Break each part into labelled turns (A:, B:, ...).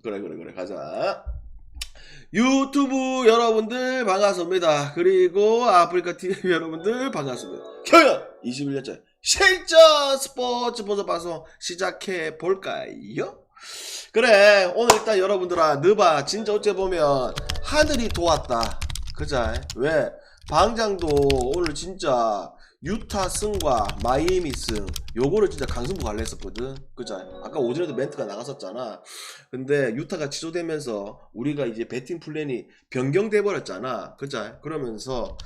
A: 그래 가자. 유튜브 여러분들 반갑습니다. 그리고 아프리카 TV 여러분들 반갑습니다. 경연 21년째 실전 스포츠 보도 방송 시작해 볼까요? 그래, 오늘 일단 여러분들아, 너봐 진짜 어째 보면 하늘이 도왔다. 그자? 왜? 방장도 오늘 진짜 유타 승과 마이애미 승 요거를 진짜 강승부 갈래 했었거든. 그자? 아까 오전에도 멘트가 나갔었잖아. 근데 유타가 취소되면서 우리가 이제 배팅 플랜이 변경돼 버렸잖아. 그자? 그러면서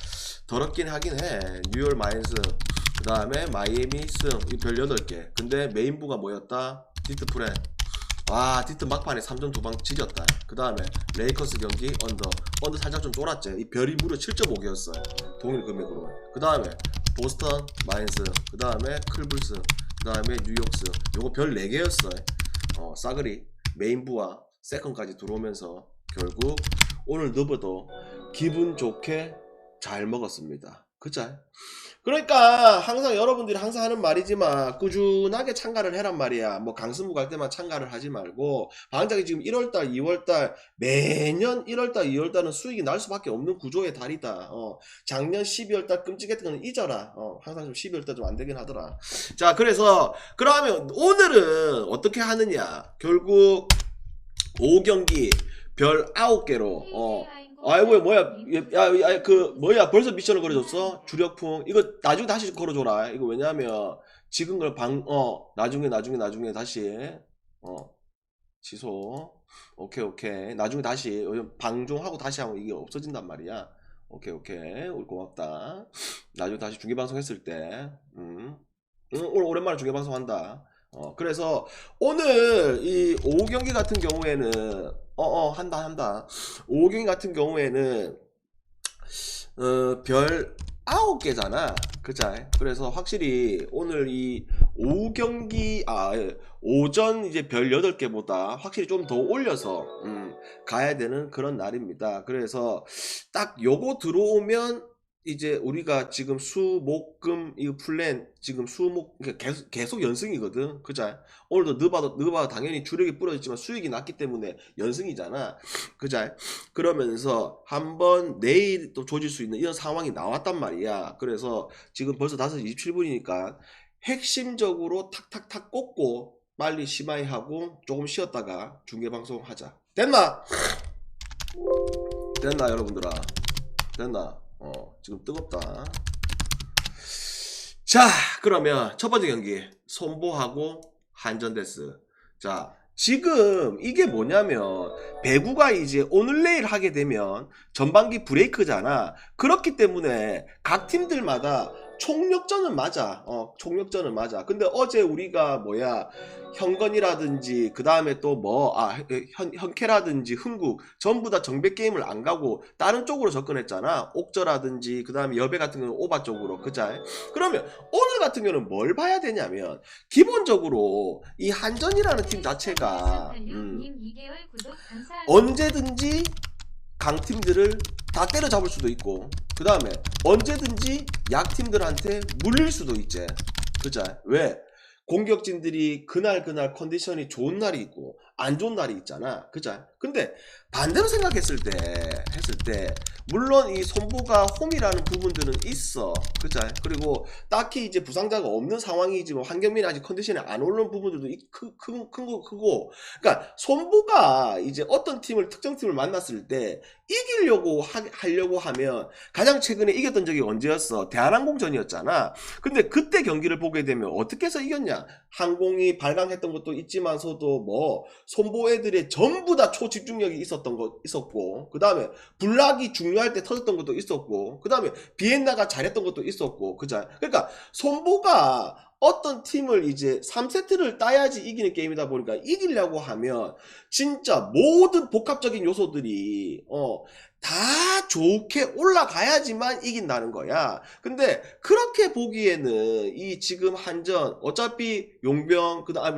A: 더럽긴 하긴 해. 뉴욕 마인스 그 다음에 마이애미 승 이 별 8개. 근데 메인부가 뭐였다? 디트 플랜. 와, 디트 막판에 3점 2방 지렸다. 그 다음에 레이커스 경기 언더 살짝 좀 쫄았지. 이 별이 무려 7.5개였어 동일 금액으로. 그 다음에 보스턴 마인스, 그 다음에 클블스, 그 다음에 뉴욕스. 요거 별 4개였어. 싸그리 메인부와 세컨까지 들어오면서 결국 오늘 너버도 기분 좋게 잘 먹었습니다. 그자? 그러니까 항상 여러분들이 항상 하는 말이지만 꾸준하게 참가를 해란 말이야. 뭐 강승부 갈 때만 참가를 하지 말고, 방장이 지금 1월달 2월달 매년 1월달 2월달은 수익이 날 수밖에 없는 구조의 달이다. 작년 12월달 끔찍했던 거는 잊어라. 항상 좀 12월달 좀 안 되긴 하더라. 자, 그래서 그러면 오늘은 어떻게 하느냐, 결국 5경기 별 9개로 아이고 뭐야, 야, 그 뭐야, 벌써 미션을 걸어줬어? 주력풍 이거 나중에 다시 걸어줘라. 이거 왜냐면 지금 걸 나중에 다시 취소. 오케이 나중에 다시 방종하고 다시 하면 이게 없어진단 말이야. 오케이 우리 고맙다. 나중에 다시 중계방송 했을 때 오늘 오랜만에 중계방송 한다. 그래서 오늘 이 오후 경기 같은 경우에는 한다. 오후 경기 같은 경우에는 별 9개잖아. 그자? 그래서 확실히 오늘 이 오후 경기 오전 이제 별 8개보다 확실히 좀 더 올려서 가야 되는 그런 날입니다. 그래서 딱 요거 들어오면 이제 우리가 지금 수목금 이 플랜 지금 수목 계속 연승이거든. 그자? 오늘도 너봐도 당연히 주력이 부러졌지만 수익이 났기 때문에 연승이잖아. 그자? 그러면서 한번 내일 또 조질 수 있는 이런 상황이 나왔단 말이야. 그래서 지금 벌써 5시 27분이니까 핵심적으로 탁탁탁 꽂고 빨리 심하이 하고 조금 쉬었다가 중계방송 하자. 됐나 여러분들아? 됐나? 지금 뜨겁다. 자, 그러면 첫 번째 경기 손보하고 한전데스. 자, 지금 이게 뭐냐면 배구가 이제 오늘 내일 하게 되면 전반기 브레이크잖아. 그렇기 때문에 각 팀들마다 총력전은 맞아. 총력전은 맞아. 근데 어제 우리가 현건이라든지 그 다음에 또 현캐라든지 흥국 전부 다 정배 게임을 안 가고 다른 쪽으로 접근했잖아. 옥저라든지 그 다음에 여배 같은 경우는 오바 쪽으로. 그자? 그러면 오늘 같은 경우는 뭘 봐야 되냐면 기본적으로 이 한전이라는 팀 자체가 언제든지 강팀들을 다 때려잡을 수도 있고, 그 다음에 언제든지 약팀들한테 물릴 수도 있지. 그자? 왜? 공격진들이 그날 컨디션이 좋은 날이 있고 안 좋은 날이 있잖아. 그자? 근데 반대로 생각했을 때 물론 이 손보가 홈이라는 부분들은 있어. 그자? 그리고 딱히 이제 부상자가 없는 상황이지만 환경민이 아직 컨디션이 안 오른 부분들도 크고. 그러니까 손보가 이제 어떤 특정 팀을 만났을 때 이기려고 하려고 하면 가장 최근에 이겼던 적이 언제였어? 대한항공전이었잖아. 근데 그때 경기를 보게 되면 어떻게 해서 이겼냐? 항공이 발광했던 것도 있지만서도 손보 애들의 전부 다 초집중력이 있었고, 그 다음에 블락이 중요할 때 터졌던 것도 있었고, 그 다음에 비엔나가 잘했던 것도 있었고. 그자? 그러니까 손보가 어떤 팀을 이제 3세트를 따야지 이기는 게임이다 보니까 이기려고 하면 진짜 모든 복합적인 요소들이 다 좋게 올라가야지만 이긴다는 거야. 근데 그렇게 보기에는 이 지금 한전 어차피 용병 그다음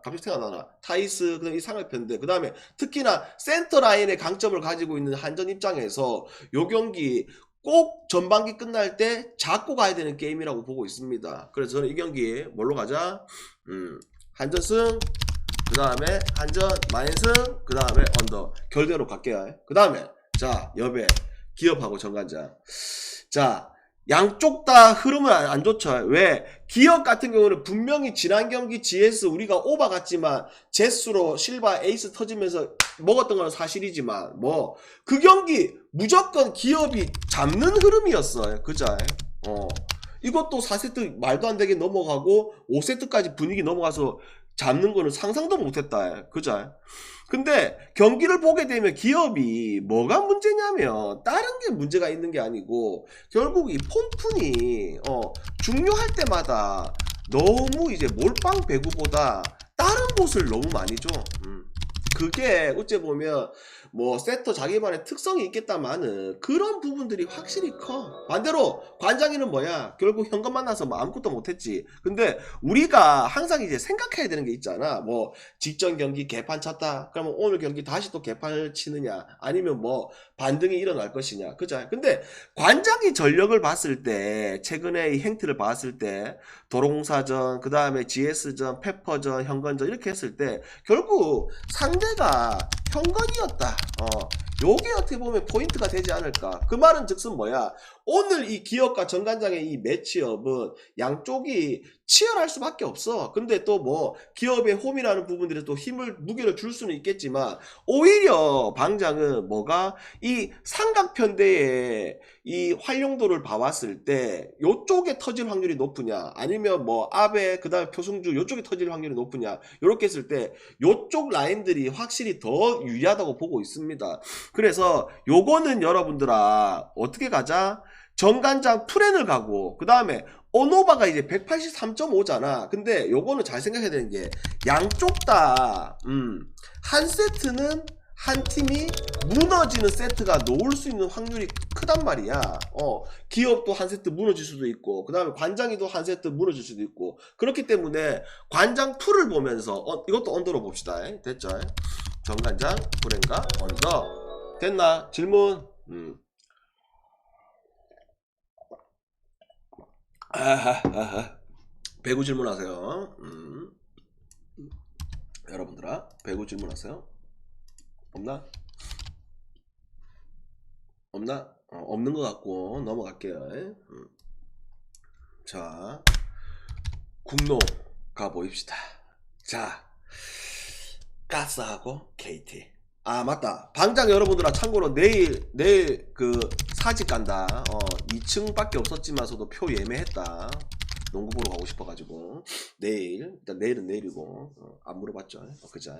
A: 갑자기 생각나나 타이스 그다음 이 상대편인데, 그다음에 특히나 센터 라인의 강점을 가지고 있는 한전 입장에서 요 경기 꼭 전반기 끝날 때 잡고 가야 되는 게임이라고 보고 있습니다. 그래서 저는 이 경기 뭘로 가자? 한전승, 그 그 다음에 한전, 마인승, 그 다음에 언더. 결대로 갈게요. 그 다음에 자 여배, 기업하고 정관장. 자 양쪽 다 흐름은 안 좋죠. 왜? 기업 같은 경우는 분명히 지난 경기 GS 우리가 오바 갔지만 제수로 실바 에이스 터지면서 먹었던 건 사실이지만 뭐 그 경기 무조건 기업이 잡는 흐름이었어요. 그죠? 이것도 4세트 말도 안 되게 넘어가고 5세트까지 분위기 넘어가서 잡는 거는 상상도 못했다. 그죠? 근데 경기를 보게 되면 기업이 뭐가 문제냐면 다른 게 문제가 있는 게 아니고 결국 이 폼푼이 중요할 때마다 너무 이제 몰빵 배구보다 다른 곳을 너무 많이 줘. 그게 어째 보면 뭐 세터 자기만의 특성이 있겠다마는 그런 부분들이 확실히 커. 반대로 관장이는 뭐야? 결국 현금 만나서 뭐 아무것도 못했지. 근데 우리가 항상 이제 생각해야 되는 게 있잖아. 뭐 직전 경기 개판 쳤다. 그러면 오늘 경기 다시 또 개판을 치느냐? 아니면 뭐 반등이 일어날 것이냐? 그죠? 근데 관장이 전력을 봤을 때 최근에 이 행태를 봤을 때 도로공사전, 그 다음에 GS전, 페퍼전, 현건전 이렇게 했을 때 결국 상대가 현건이었다. 요게 어떻게 보면 포인트가 되지 않을까. 그 말은 즉슨 뭐야? 오늘 이 기업과 정관장의 이 매치업은 양쪽이 치열할 수밖에 없어. 근데 또 뭐 기업의 홈이라는 부분들에 또 힘을 무게를 줄 수는 있겠지만 오히려 방장은 뭐가 이 삼각편대의 이 활용도를 봐왔을 때 요쪽에 터질 확률이 높으냐 아니면 뭐 아베 그 다음에 표승주 요쪽에 터질 확률이 높으냐 요렇게 했을 때 요쪽 라인들이 확실히 더 유리하다고 보고 있습니다. 그래서 요거는 여러분들아 어떻게 가자? 정관장 프렌을 가고 그 다음에 오노바가 이제 183.5잖아. 근데 요거는 잘 생각해야 되는 게 양쪽 다 한 세트는 한 팀이 무너지는 세트가 놓을 수 있는 확률이 크단 말이야. 기업도 한 세트 무너질 수도 있고 그 다음에 관장이도 한 세트 무너질 수도 있고 그렇기 때문에 관장 풀을 보면서 이것도 언더로 봅시다. 됐죠? 정관장 프렌과 언더 됐나? 질문? 배구 질문하세요. 여러분들아 배구 질문하세요. 없나? 없나? 없는 것 같고 넘어갈게요. 자 국로 가보입시다. 자 가스하고 KT. 아 맞다. 방장 여러분들아 참고로 내일 그 사직 간다. 2층밖에 없었지만서도 표 예매했다. 농구 보러 가고 싶어가지고 내일 일단 내일은 내일이고 안 물어봤죠. 그죠?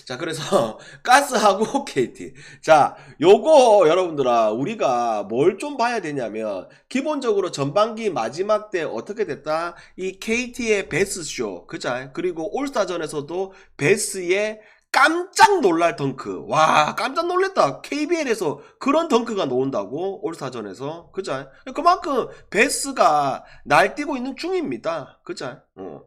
A: 자 그래서 가스하고 KT. 자 요거 여러분들아 우리가 뭘 좀 봐야 되냐면 기본적으로 전반기 마지막 때 어떻게 됐다? 이 KT의 베스쇼 그죠? 그리고 올스타전에서도 베스의 깜짝 놀랄 덩크. 와 깜짝 놀랐다. KBL에서 그런 덩크가 나온다고 올스타전에서. 그죠? 그만큼 베스가 날뛰고 있는 중입니다. 그죠?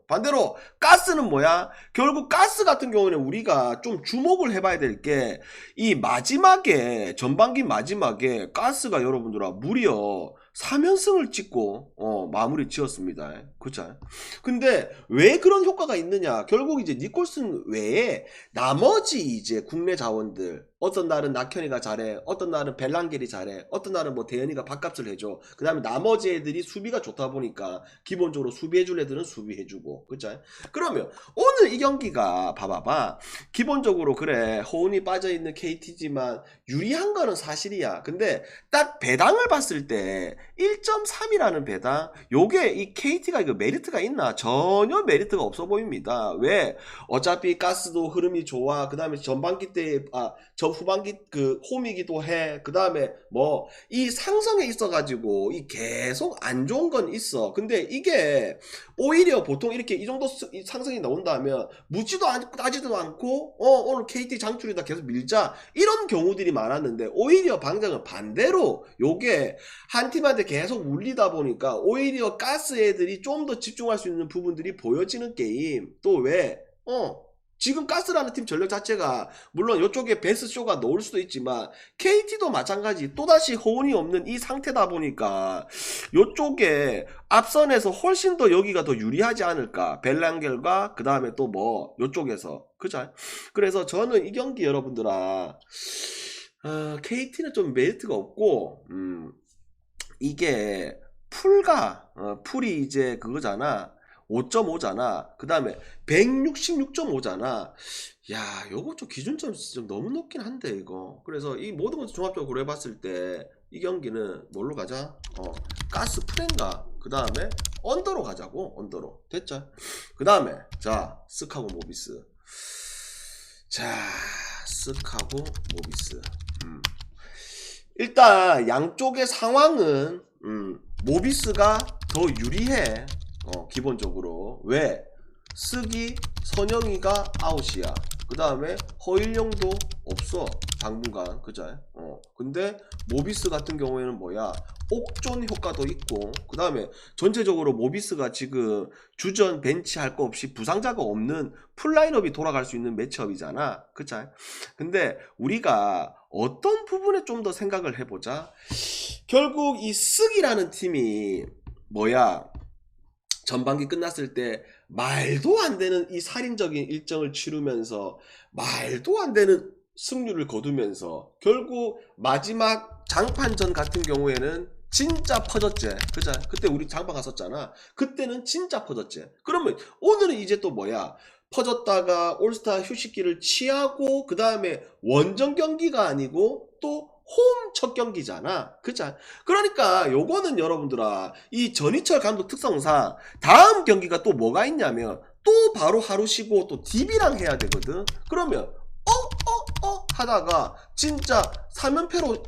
A: 반대로 가스는 뭐야? 결국 가스 같은 경우는 우리가 좀 주목을 해봐야 될 게 이 마지막에 전반기 마지막에 가스가 여러분들아 무려 3연승을 찍고 마무리 지었습니다. 그쵸? 근데 왜 그런 효과가 있느냐? 결국 이제 니콜슨 외에 나머지 이제 국내 자원들 어떤 날은 낙현이가 잘해, 어떤 날은 벨랑겔이 잘해, 어떤 날은 뭐 대현이가 밥값을 해줘. 그 다음에 나머지 애들이 수비가 좋다 보니까 기본적으로 수비해줄 애들은 수비해주고, 그쵸? 그러면 오늘 이 경기가 봐봐봐. 기본적으로 그래 호운이 빠져있는 KT지만 유리한 거는 사실이야. 근데 딱 배당을 봤을 때 1.3이라는 배당, 요게 이 KT가 이거 메리트가 있나? 전혀 메리트가 없어 보입니다. 왜? 어차피 가스도 흐름이 좋아. 그 다음에 전반기 때 저 후반기 그 홈이기도 해. 그 다음에 뭐 이 상승에 있어가지고 이 계속 안 좋은 건 있어. 근데 이게 오히려 보통 이렇게 이 정도 상승이 나온다면 묻지도 않고 따지도 않고 오늘 KT 장출이다 계속 밀자 이런 경우들이 많았는데 오히려 방장은 반대로 요게 한 팀한테 계속 물리다 보니까 오히려 가스 애들이 좀 더 집중할 수 있는 부분들이 보여지는 게임. 또 왜? 지금 가스라는 팀 전력 자체가 물론 이쪽에 베스쇼가 넣을 수도 있지만 KT도 마찬가지 또다시 호운이 없는 이 상태다 보니까 이쪽에 앞선에서 훨씬 더 여기가 더 유리하지 않을까. 벨랑겔과 그 다음에 또 뭐 이쪽에서 그죠? 그래서 저는 이 경기 여러분들아 KT는 좀 메리트가 없고 이게 풀이 이제 그거잖아. 5.5잖아. 그 다음에 166.5잖아. 야, 요거 좀 기준점이 좀 너무 높긴 한데 이거. 그래서 이 모든 것을 종합적으로 해봤을 때 이 경기는 뭘로 가자? 가스 프렌가. 그 다음에 언더로 가자고. 언더로. 됐죠? 그 다음에 자, 스카고 모비스. 자, 스카고 모비스. 일단 양쪽의 상황은 모비스가 더 유리해. 기본적으로. 왜? 쓰기 선영이가 아웃이야. 그 다음에 허일영도 없어. 당분간. 그죠? 근데 모비스 같은 경우에는 뭐야? 옥존 효과도 있고 그 다음에 전체적으로 모비스가 지금 주전 벤치 할 거 없이 부상자가 없는 풀라인업이 돌아갈 수 있는 매치업이잖아. 그쵸? 근데 우리가 어떤 부분에 좀 더 생각을 해보자. 결국 이 쓰기라는 팀이 뭐야? 전반기 끝났을 때 말도 안 되는 이 살인적인 일정을 치르면서 말도 안 되는 승률을 거두면서 결국 마지막 장판전 같은 경우에는 진짜 퍼졌지. 그죠? 그때 우리 장판 갔었잖아. 그때는 진짜 퍼졌지. 그러면 오늘은 이제 또 뭐야? 퍼졌다가 올스타 휴식기를 취하고 그 다음에 원정 경기가 아니고 또 홈 첫 경기잖아. 그죠? 그러니까 요거는 여러분들아 이 전희철 감독 특성상 다음 경기가 또 뭐가 있냐면 또 바로 하루 쉬고 또 DB랑 해야 되거든. 그러면 하다가 진짜 3연패로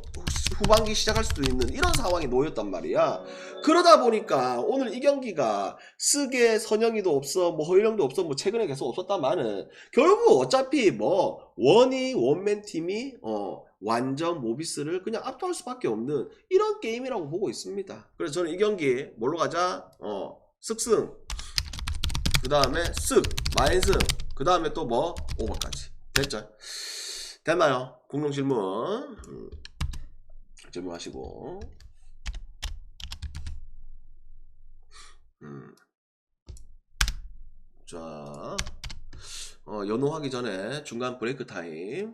A: 후반기 시작할 수도 있는 이런 상황이 놓였단 말이야. 그러다 보니까 오늘 이 경기가 쓰게 선영이도 없어 뭐 허일영도 없어 뭐 최근에 계속 없었다마는 결국 어차피 뭐 원맨 팀이 완전 모비스를 그냥 압도할 수밖에 없는 이런 게임이라고 보고 있습니다. 그래서 저는 이 경기 뭘로 가자? 쓱승 그 다음에 쓱 마인승 그 다음에 또 뭐 오버까지. 됐죠? 됐나요? 공룡 질문 질문하시고 자 연호하기 전에 중간 브레이크 타임.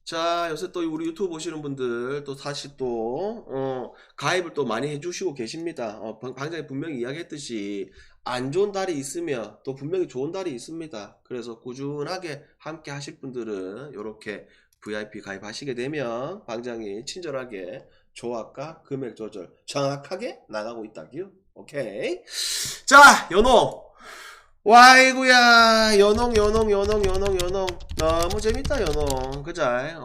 A: 자, 요새 또 우리 유튜브 보시는 분들 또 다시 또 가입을 또 많이 해주시고 계십니다. 방장이 분명히 이야기했듯이 안 좋은 달이 있으면 또 분명히 좋은 달이 있습니다. 그래서 꾸준하게 함께 하실 분들은 이렇게 VIP 가입하시게 되면 방장이 친절하게 조합과 금액 조절 정확하게 나가고 있다기요. 오케이. 자, 연호. 와이구야 연홍 너무 재밌다 연홍. 그자?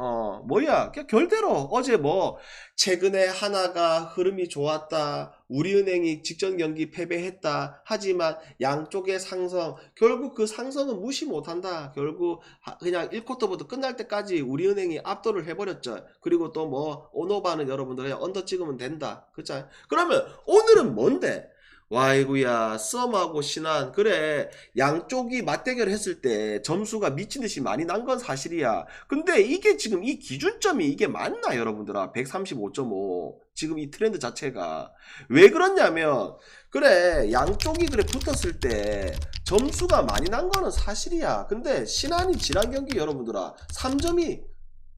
A: 뭐야 결대로 어제 뭐 최근에 하나가 흐름이 좋았다, 우리은행이 직전 경기 패배했다 하지만 양쪽의 상성 결국 그 상성은 무시 못한다. 결국 그냥 1쿼터부터 끝날 때까지 우리은행이 압도를 해버렸죠. 그리고 또 뭐 오노바는 여러분들 그냥 언더 찍으면 된다. 그자? 그러면 오늘은 뭔데? 와이구야 썸하고 신한 그래 양쪽이 맞대결 했을 때 점수가 미친듯이 많이 난 건 사실이야. 근데 이게 지금 이 기준점이 이게 맞나 여러분들아? 135.5 지금 이 트렌드 자체가 왜 그렇냐면 그래 양쪽이 그래 붙었을 때 점수가 많이 난 거는 사실이야. 근데 신한이 지난 경기 여러분들아 3점이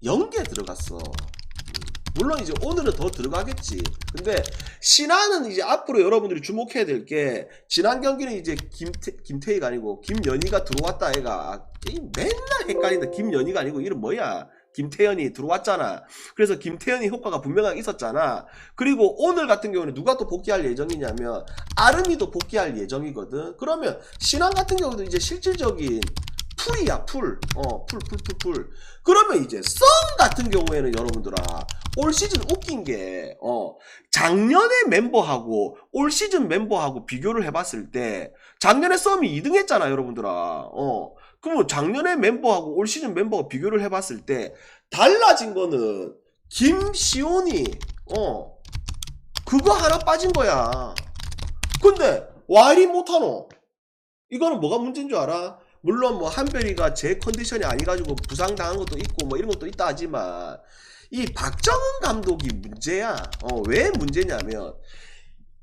A: 0개 들어갔어. 물론 이제 오늘은 더 들어가겠지. 근데 신한은 이제 앞으로 여러분들이 주목해야 될 게 지난 경기는 이제 김태희가 아니고 김연희가 들어왔다 애가 맨날 헷갈린다. 김연희가 아니고 이름 뭐야? 김태현이 들어왔잖아. 그래서 김태현이 효과가 분명하게 있었잖아. 그리고 오늘 같은 경우는 누가 또 복귀할 예정이냐면 아름이도 복귀할 예정이거든. 그러면 신한 같은 경우도 이제 실질적인 풀이야 풀. 그러면 이제 썸 같은 경우에는 여러분들아 올 시즌 웃긴 게 작년의 멤버하고 올 시즌 멤버하고 비교를 해봤을 때 작년에 썸이 2등 했잖아 여러분들아. 그러면 작년의 멤버하고 올 시즌 멤버가 비교를 해봤을 때 달라진 거는 김시온이 그거 하나 빠진 거야. 근데 와 이리 못하노? 이거는 뭐가 문제인 줄 알아? 물론 뭐 한별이가 제 컨디션이 아니가지고 부상당한 것도 있고 뭐 이런 것도 있다 하지만 이 박정은 감독이 문제야. 왜 문제냐면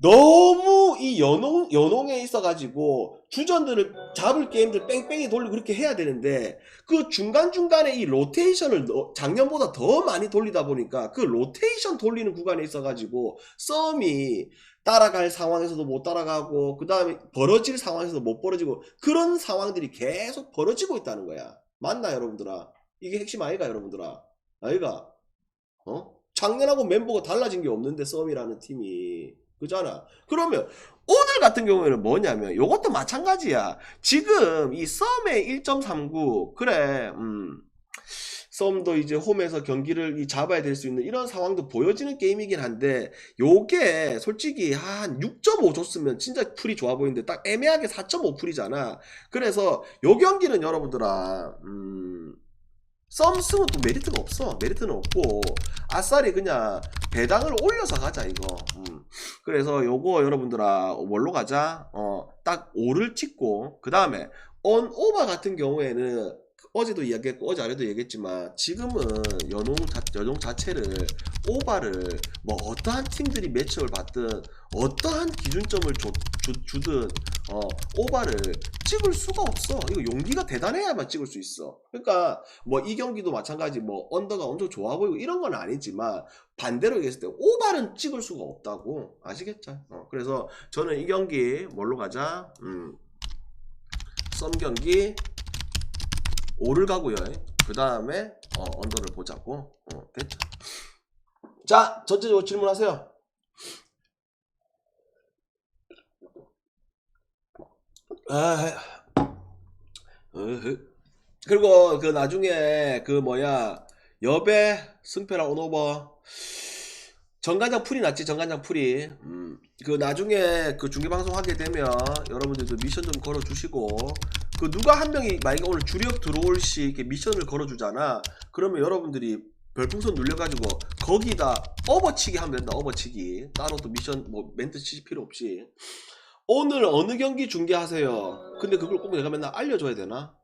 A: 너무 이 연홍에 있어가지고 주전들을 잡을 게임들 뺑뺑이 돌리고 그렇게 해야 되는데 그 중간중간에 이 로테이션을 작년보다 더 많이 돌리다 보니까 그 로테이션 돌리는 구간에 있어가지고 썸이 따라갈 상황에서도 못 따라가고 그 다음에 벌어질 상황에서도 못 벌어지고 그런 상황들이 계속 벌어지고 있다는 거야. 맞나 여러분들아? 이게 핵심 아이가 여러분들아? 아이가? 작년하고 멤버가 달라진 게 없는데 썸이라는 팀이 그잖아. 그러면 오늘 같은 경우에는 뭐냐면 요것도 마찬가지야. 지금 이 썸의 1.39 그래 썸도 이제 홈에서 경기를 잡아야 될 수 있는 이런 상황도 보여지는 게임이긴 한데 요게 솔직히 한 6.5 줬으면 진짜 풀이 좋아 보이는데 딱 애매하게 4.5 풀이잖아. 그래서 요 경기는 여러분들아 썸 쓰면 또 메리트가 없어. 메리트는 없고 아싸리 그냥 배당을 올려서 가자 이거. 그래서 요거 여러분들아 뭘로 가자. 딱 5를 찍고 그 다음에 언오버 같은 경우에는 어제도 이야기했고 어제 아래도 얘기했지만 지금은 연용 자체를 오바를 뭐 어떠한 팀들이 매치업을 받든 어떠한 기준점을 주든 오바를 찍을 수가 없어. 이거 용기가 대단해야만 찍을 수 있어. 그러니까 뭐 이 경기도 마찬가지 뭐 언더가 엄청 좋아 보이고 이런 건 아니지만 반대로 얘기했을 때 오바는 찍을 수가 없다고. 아시겠죠? 그래서 저는 이 경기 뭘로 가자. 썸 경기 5를 가고요. 그 다음에 언더를 보자고. 됐죠? 자, 전체적으로 질문하세요. 그리고 그 나중에 그 뭐야 여배 승패랑 온오버 정관장 풀이 낫지. 정관장 풀이. 그 나중에 그 중계방송 하게 되면 여러분들도 미션 좀 걸어주시고 그 누가 한 명이 만약에 오늘 주력 들어올 시 이렇게 미션을 걸어주잖아. 그러면 여러분들이 별풍선 눌려가지고 거기다 업어치기 하면 된다. 업어치기 따로 또 미션 뭐 멘트 치실 필요 없이 오늘 어느 경기 중계하세요. 근데 그걸 꼭 내가 맨날 알려줘야 되나?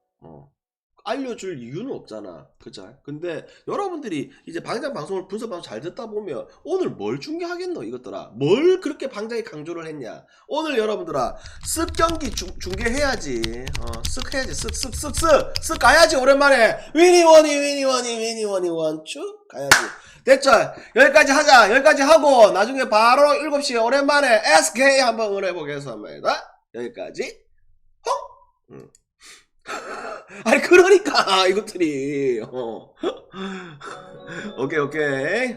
A: 알려줄 이유는 없잖아. 그죠? 근데 여러분들이 이제 방장 방송을 분석 방송 잘 듣다 보면 오늘 뭘 중계하겠노 이것들아. 뭘 그렇게 방장이 강조를 했냐. 오늘 여러분들아 쓱 경기 중계해야지. 쓱 해야지. 쓱 가야지. 오랜만에 위니원이 원축 가야지. 됐죠? 여기까지 하자. 여기까지 하고 나중에 바로 7시에 오랜만에 SK 한번 응원해보겠습니다. 여기까지 홍. 아니 그러니까 이것들이 오케이